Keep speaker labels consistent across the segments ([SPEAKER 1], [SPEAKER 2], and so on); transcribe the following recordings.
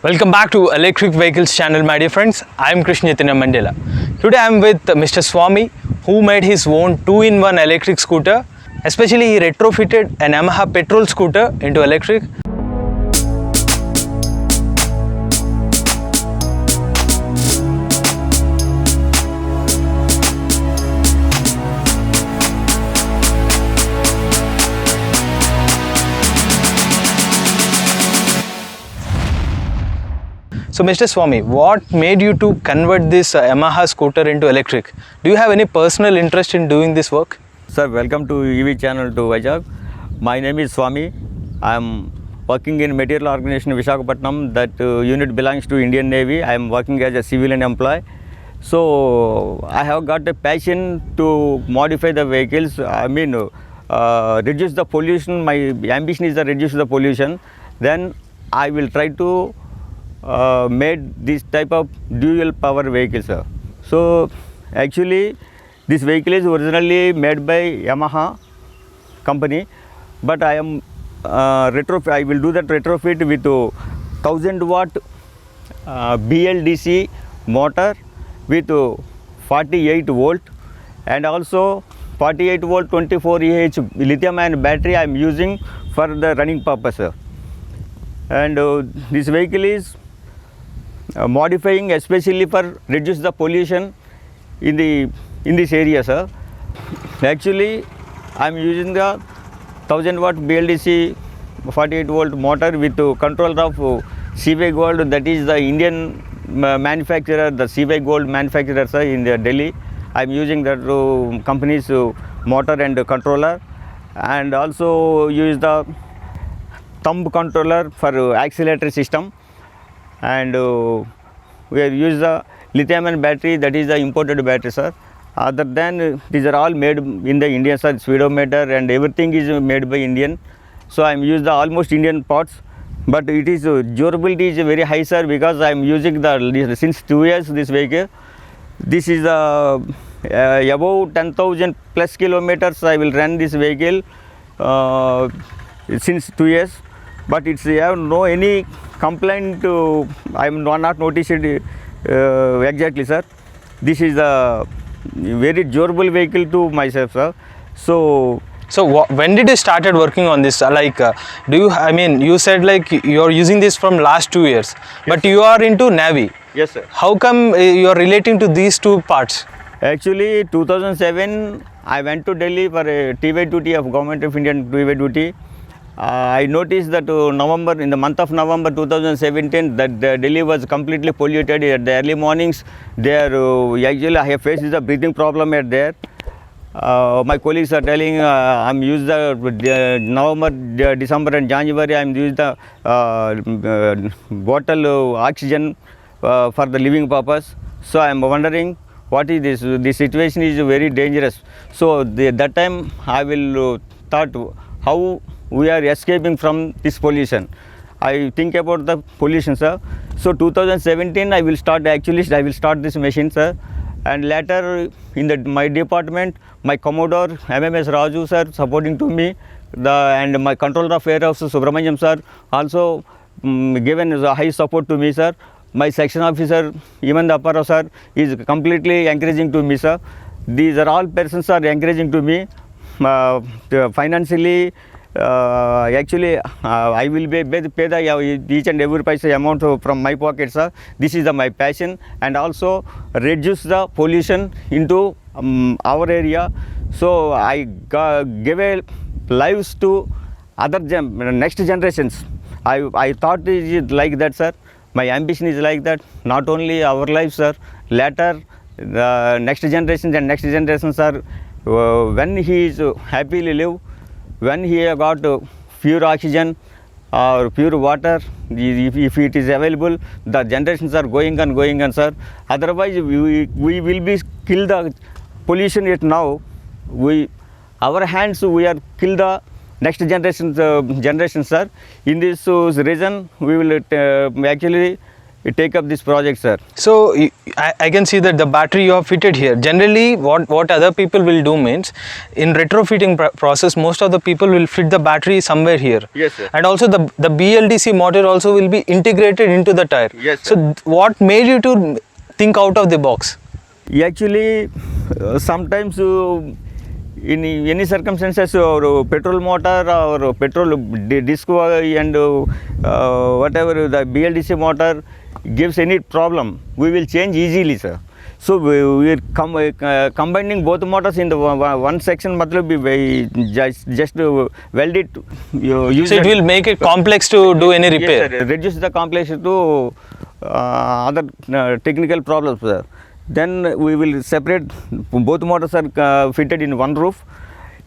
[SPEAKER 1] Welcome back to Electric Vehicles channel, my dear friends. I am Krishna Chaitanya Mandela. Today I am with Mr. Swami, who made his own 2-in-1 electric scooter. Especially he retrofitted an Yamaha petrol scooter into electric. So Mr. Swami, what made you to convert this Yamaha scooter into electric? Do you have any personal interest in doing this work?
[SPEAKER 2] Sir, welcome to EV channel to Vizag. My name is Swami. I am working in Material Organization Visakhapatnam. That unit belongs to Indian Navy. I am working as a civilian employee. So I have got a passion to modify the vehicles. Reduce the pollution. My ambition is to reduce the pollution. Then I will try to made this type of dual power vehicle, sir. So actually this vehicle is originally made by Yamaha company, but I am retrofit. I will do that retrofit with 1000 watt BLDC motor with 48 volt and also 48 volt 24 Ah lithium ion battery I am using for the running purpose, sir. And this vehicle is modifying especially for reduce the pollution in this area, sir. Actually I am using the 1000 watt BLDC 48 volt motor with control of Seaway Gold, that is the Indian manufacturer, the Seaway Gold manufacturer, sir, in Delhi. I am using that company's motor and controller, and also use the thumb controller for accelerator system, and we have used the lithium ion battery, that is the imported battery, sir. Other than these are all made in the India, sir. Speedometer and everything is made by Indian. So I am used the almost Indian parts, but it is durability is very high, sir, because I am using the since 2 years this vehicle. This is above 10,000 plus kilometers I will run this vehicle since 2 years. But it's have no any complaint. I am not noticed exactly, sir. This is a very durable vehicle to myself, sir. So
[SPEAKER 1] when did you started working on this? Do you? I mean, you said like you are using this from last 2 years, but you are into Navy.
[SPEAKER 2] yes, sir.
[SPEAKER 1] How come you are relating to these two parts?
[SPEAKER 2] Actually, 2007 I went to Delhi for a TV duty of Government of India TV duty. I noticed that in the month of November 2017, that Delhi was completely polluted at the early mornings. There, actually, I have faced the breathing problem at there. My colleagues are telling I'm used the November, December, and January. I'm used the bottle oxygen for the living purpose. So I'm wondering what is this? This situation is very dangerous. So that time I will thought how we are escaping from this pollution. I think about the pollution, sir. So 2017 I will start this machine, sir. And later in my department, my Commodore MMS Raju, sir, supporting to me, and my controller of warehouse Subramanyam, sir, also given a high support to me, sir. My section officer, even the Appara, sir, is completely encouraging to me, sir. These are all persons are encouraging to me financially. Actually, I will pay the each and every paisa amount from my pocket, sir. This is my passion, and also reduce the pollution into our area. So I give a lives to other next generations. I thought it is like that, sir. My ambition is like that. Not only our lives, sir. Later, the next generations are when he is happily live. When he got pure oxygen or pure water, if it is available, the generations are going on, sir. Otherwise, we will be kill the pollution yet now. Our hands we are kill the next generation, sir. In this reason, we will actually take up this project, sir.
[SPEAKER 1] So I can see that the battery you have fitted here. Generally, what other people will do means, in retrofitting process, most of the people will fit the battery somewhere here.
[SPEAKER 2] Yes, sir.
[SPEAKER 1] And also the BLDC motor also will be integrated into the tire.
[SPEAKER 2] Yes,
[SPEAKER 1] So
[SPEAKER 2] sir.
[SPEAKER 1] what made you to think out of the box?
[SPEAKER 2] Actually, sometimes in any circumstances, or petrol motor or petrol disc and whatever the BLDC motor gives any problem, we will change easily, sir. So we are combining both motors in the one section. Matlab we just weld it. Use
[SPEAKER 1] So it will make it complex to do any repair.
[SPEAKER 2] Yes, sir. Reduce the complexity to other technical problems, sir. Then we will separate. Both motors are fitted in one roof,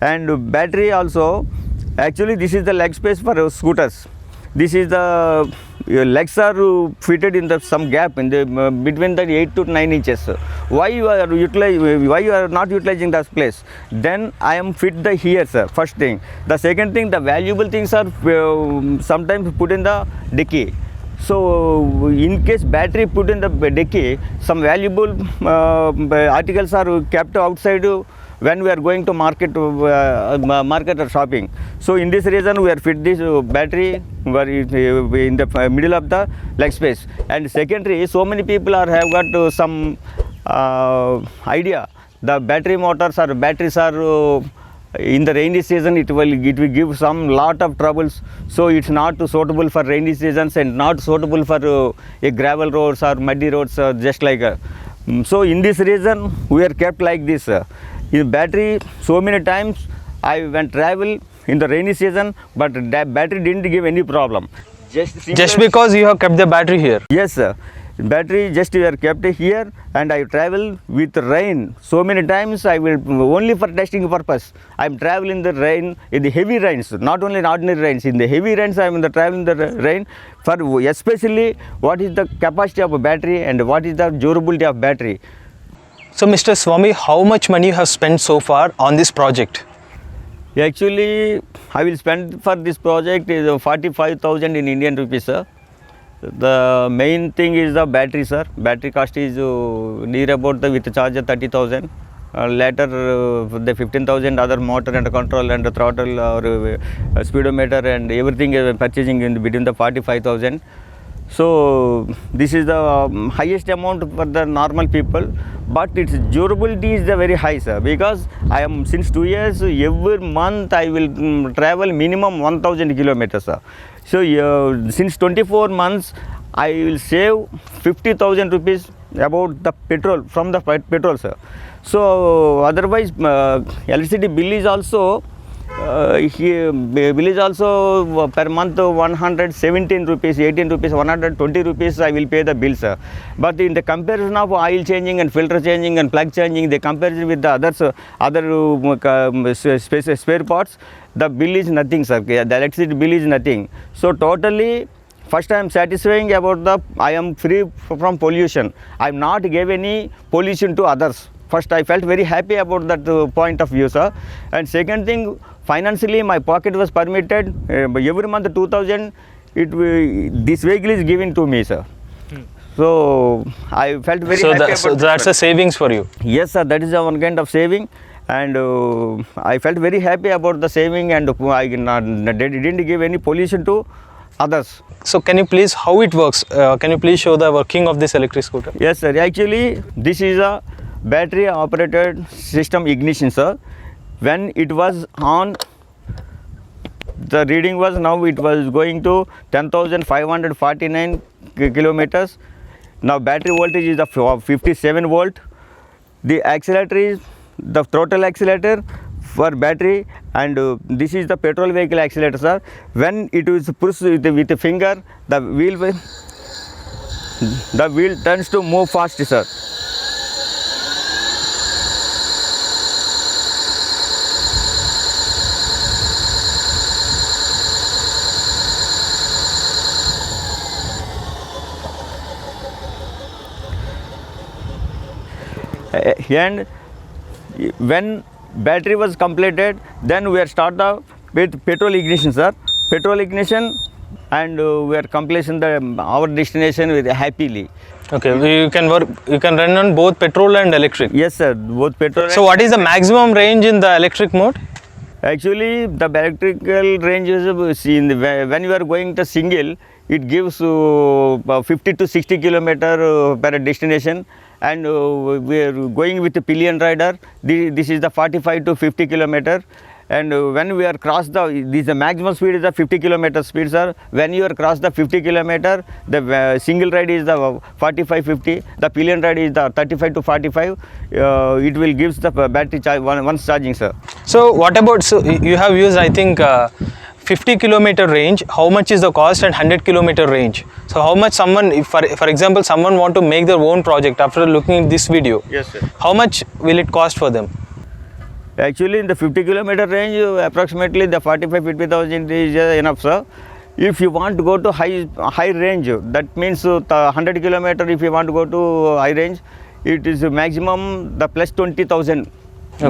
[SPEAKER 2] and battery also. Actually, this is the leg space for scooters. This is the legs are fitted in the some gap in the between the 8 to 9 inches. Why you are not utilizing that place? Then I am fit the here, sir. First thing. The second thing, the valuable things are sometimes put in the dicky. So in case battery put in the dicky, some valuable articles are kept outside when we are going to market or shopping. So in this reason we are fit this battery in the middle of the leg space. And secondary, so many people have got some idea. The battery motors or batteries are in the rainy season it will give some lot of troubles. So it's not suitable for rainy seasons and not suitable for a gravel roads or muddy roads, just like so in this reason we are kept like this. In battery, so many times I went travel in the rainy season, but that battery didn't give any problem.
[SPEAKER 1] Just because you have kept the battery here.
[SPEAKER 2] Yes, sir. Battery just we are kept here, and I travel with rain. So many times I will only for testing purpose. I am traveling the rain in the heavy rains, not only in ordinary rains. In the heavy rains, I am traveling the rain for especially what is the capacity of a battery and what is the durability of battery.
[SPEAKER 1] So Mr. Swami, how much money you have spent so far on this project?
[SPEAKER 2] Actually, I will spend for this project is 45,000 in Indian rupees, sir. The main thing is the battery, sir. Battery cost is near about the with charger 30,000. Later the 15,000 other motor and control and the throttle or speedometer and everything purchasing in between the 45,000. So this is the highest amount for the normal people, but its durability is the very high, sir, because I am since 2 years every month I will travel minimum 1,000 kilometers, sir. So since 24 months I will save 50,000 rupees about the petrol from the petrol, sir. So otherwise electricity bill is also bill is also per month 117 rupees, 18 rupees, 120 rupees I will pay the bill, sir. But in the comparison of oil changing and filter changing and plug changing, the comparison with the others, spare parts, the bill is nothing, sir. The electricity bill is nothing. So totally, first I am satisfying about the, I am free from pollution. I am not give any pollution to others. First I felt very happy about that point of view, sir. And second thing, financially my pocket was permitted every month 2,000 this vehicle is given to me, sir. So I felt very happy about
[SPEAKER 1] so that's a savings for you.
[SPEAKER 2] Yes, sir, that is one kind of saving, and I felt very happy about the saving, and I didn't give any pollution to others.
[SPEAKER 1] So can you please, how it works, can you please show the working of this electric scooter?
[SPEAKER 2] Yes, sir. Actually, this is a battery operated system ignition, sir. When it was on, the reading was, now it was going to 10,549 kilometers. Now battery voltage is of 57 volt. The accelerator is the throttle accelerator for battery, and this is the petrol vehicle accelerator, sir. When it is pushed with the finger, the wheel turns to move fast, sir. And when battery was completed, then we are start the with petrol ignition, sir. Petrol ignition, and we are completing our destination with happily.
[SPEAKER 1] Okay, you can work. You can run on both petrol and electric.
[SPEAKER 2] Yes, sir. Both petrol.
[SPEAKER 1] So, what is the maximum range in the electric mode?
[SPEAKER 2] Actually, the electrical range is seen when you are going to single, it gives 50 to 60 kilometer per destination, and we are going with the pillion rider. This is the 45 to 50 kilometer. And when we are cross the maximum speed is the 50 kilometer speed, sir. When you are cross the 50 kilometer, the single ride is the 45-50. The pillion ride is the 35 to 45. It will gives the battery charge once charging, sir.
[SPEAKER 1] So, what about, so you have used, I think, 50 kilometer range. How much is the cost, and 100 kilometer range? So, how much someone, if for example, someone want to make their own project after looking at this video?
[SPEAKER 2] Yes, sir.
[SPEAKER 1] How much will it cost for them?
[SPEAKER 2] Actually, in the 50 kilometer range, approximately the 45-50,000 is enough, sir. If you want to go to high range, that means 100 kilometer. If you want to go to high range, it is maximum the plus 20,000.
[SPEAKER 1] Okay.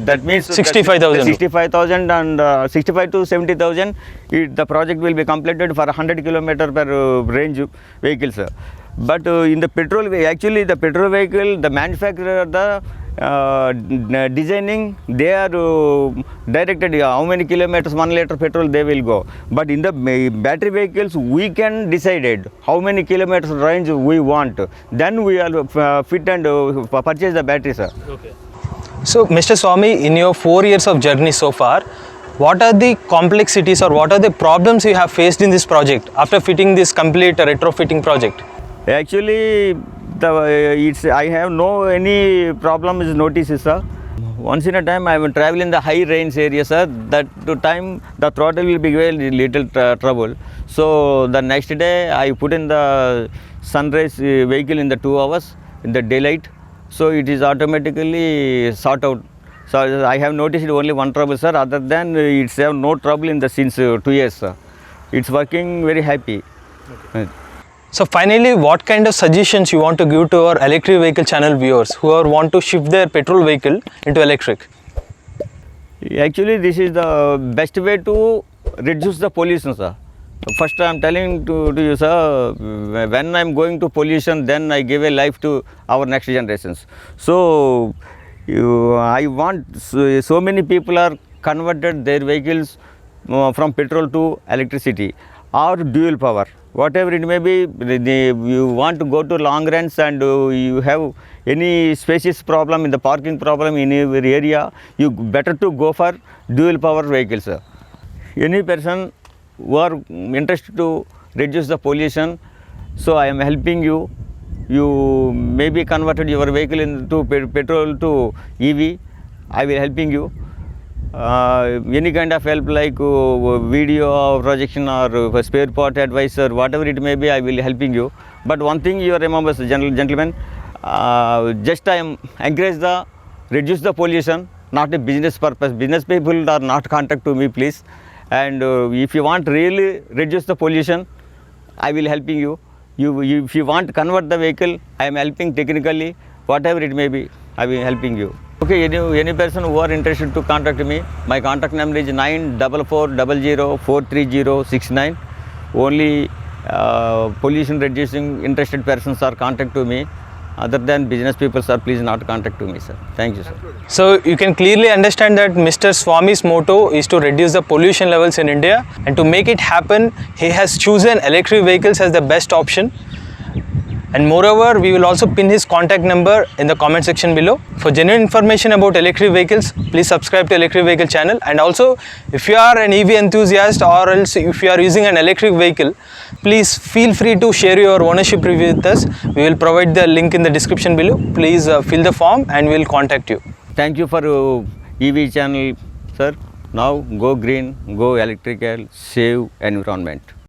[SPEAKER 2] That means
[SPEAKER 1] 65,000.
[SPEAKER 2] 65,000 and 65 to 70,000. The project will be completed for 100 kilometer per range vehicle, sir. But in the petrol, actually the petrol vehicle, the manufacturer, the designing, they are directed how many kilometers 1 liter petrol they will go. But in the battery vehicles, we can decide how many kilometers range we want. Then we are fit and purchase the battery, sir.
[SPEAKER 1] Okay. So, Mr. Swami, in your 4 years of journey so far, what are the complexities or what are the problems you have faced in this project after fitting this complete retrofitting project?
[SPEAKER 2] Actually, I have no any problem is noticed, sir. Once in a time I will travel in the high range area, sir. That time the throttle will be very little trouble. So the next day I put in the sunrise vehicle in the 2 hours in the daylight. So it is automatically sort out. So I have noticed only one trouble, sir. Other than it's have no trouble in the since 2 years, sir. It's working very happy. Okay.
[SPEAKER 1] So finally, what kind of suggestions you want to give to our electric vehicle channel viewers who want to shift their petrol vehicle into electric?
[SPEAKER 2] Actually, this is the best way to reduce the pollution, sir. First, I am telling to you, sir, when I am going to pollution, then I give a life to our next generations. So, I want so many people are converted their vehicles from petrol to electricity or dual power. Whatever it may be, you want to go to long runs and you have any spacious problem in the parking problem in your area, you better to go for dual power vehicles, sir. Any person who are interested to reduce the pollution, so I am helping you. You maybe converted your vehicle into petrol to EV, I will helping you. Any kind of help like video projection or spare part advice or whatever it may be, I will helping you. But one thing you remember, gentlemen, just I am encourage the reduce the pollution, not a business purpose. Business people are not contact to me, please. And if you want really reduce the pollution, I will helping you. If you want to convert the vehicle, I am helping technically, whatever it may be, I will helping you. Okay, any person who are interested to contact me, my contact number is 9440043069. Only pollution reducing interested persons are contact to me. Other than business people, sir, please not contact to me, sir. Thank you, sir.
[SPEAKER 1] So you can clearly understand that Mr. Swami's motto is to reduce the pollution levels in India, and to make it happen, he has chosen electric vehicles as the best option. And moreover, we will also pin his contact number in the comment section below. For genuine information about electric vehicles, please subscribe to Electric Vehicle channel. And also, if you are an EV enthusiast or else if you are using an electric vehicle, please feel free to share your ownership review with us. We will provide the link in the description below. Please fill the form and we will contact you.
[SPEAKER 2] Thank you for EV channel, sir. Now go green, go electrical, save environment.